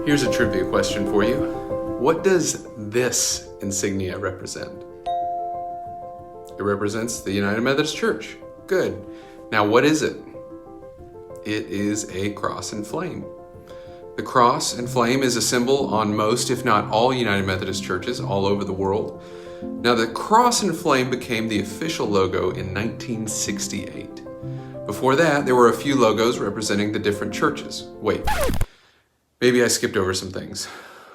Here's a trivia question for you. What does this insignia represent? It represents the United Methodist Church. Good. Now what is it? It is a cross and flame. The cross and flame is a symbol on most, if not all, United Methodist churches all over the world. Now the cross and flame became the official logo in 1968. Before that, there were a few logos representing the different churches. Wait, maybe I skipped over some things.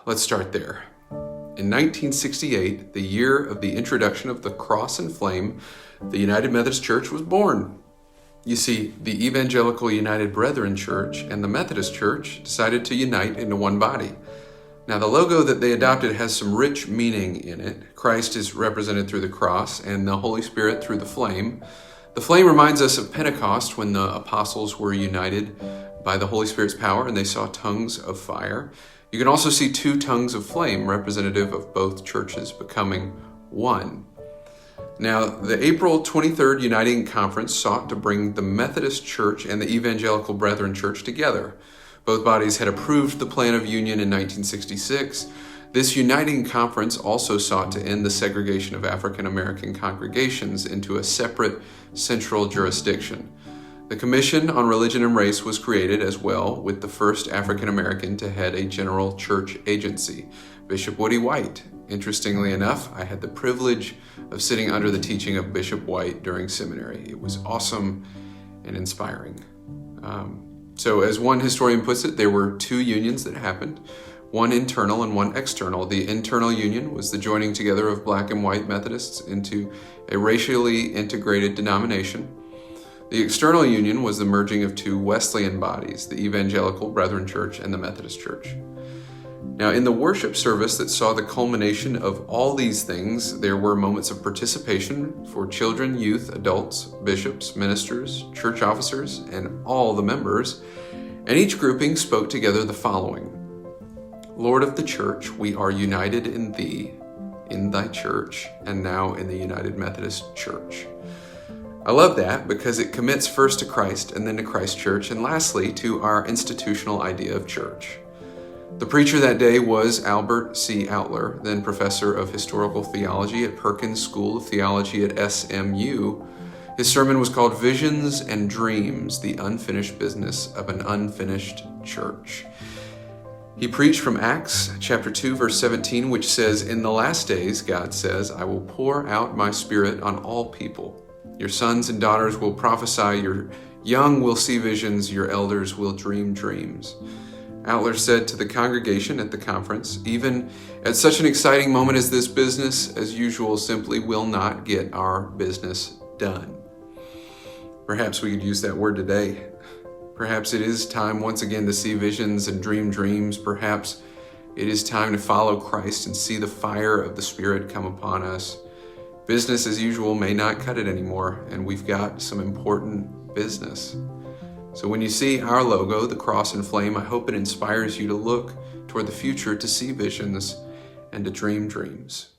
Let's start there. In 1968, the year of the introduction of the cross and flame, the United Methodist Church was born. You see, the Evangelical United Brethren Church and the Methodist Church decided to unite into one body. Now, the logo that they adopted has some rich meaning in it. Christ is represented through the cross and the Holy Spirit through the flame. The flame reminds us of Pentecost when the apostles were united by the Holy Spirit's power and they saw tongues of fire. You can also see two tongues of flame representative of both churches becoming one. Now, the April 23rd Uniting Conference sought to bring the Methodist Church and the Evangelical Brethren Church together. Both bodies had approved the plan of union in 1966. This Uniting Conference also sought to end the segregation of African American congregations into a separate central jurisdiction. The Commission on Religion and Race was created as well, with the first African American to head a general church agency, Bishop Woody White. Interestingly enough, I had the privilege of sitting under the teaching of Bishop White during seminary. It was awesome and inspiring. So as one historian puts it, there were two unions that happened, one internal and one external. The internal union was the joining together of black and white Methodists into a racially integrated denomination. The external union was the merging of two Wesleyan bodies, the Evangelical Brethren Church and the Methodist Church. Now, in the worship service that saw the culmination of all these things, there were moments of participation for children, youth, adults, bishops, ministers, church officers, and all the members. And each grouping spoke together the following: Lord of the church, we are united in thee, in thy church, and now in the United Methodist Church. I love that because it commits first to Christ and then to Christ Church, and lastly to our institutional idea of church. The preacher that day was Albert C. Outler, then professor of historical theology at Perkins School of Theology at SMU. His sermon was called Visions and Dreams, the Unfinished Business of an Unfinished Church. He preached from Acts chapter 2, verse 17, which says, "In the last days, God says, I will pour out my spirit on all people. Your sons and daughters will prophesy, your young will see visions, your elders will dream dreams." Outler said to the congregation at the conference, "Even at such an exciting moment as this, business as usual simply will not get our business done." Perhaps we could use that word today. Perhaps it is time once again to see visions and dream dreams. Perhaps it is time to follow Christ and see the fire of the Spirit come upon us. Business as usual may not cut it anymore, and we've got some important business. So when you see our logo, the cross and flame, I hope it inspires you to look toward the future, to see visions and to dream dreams.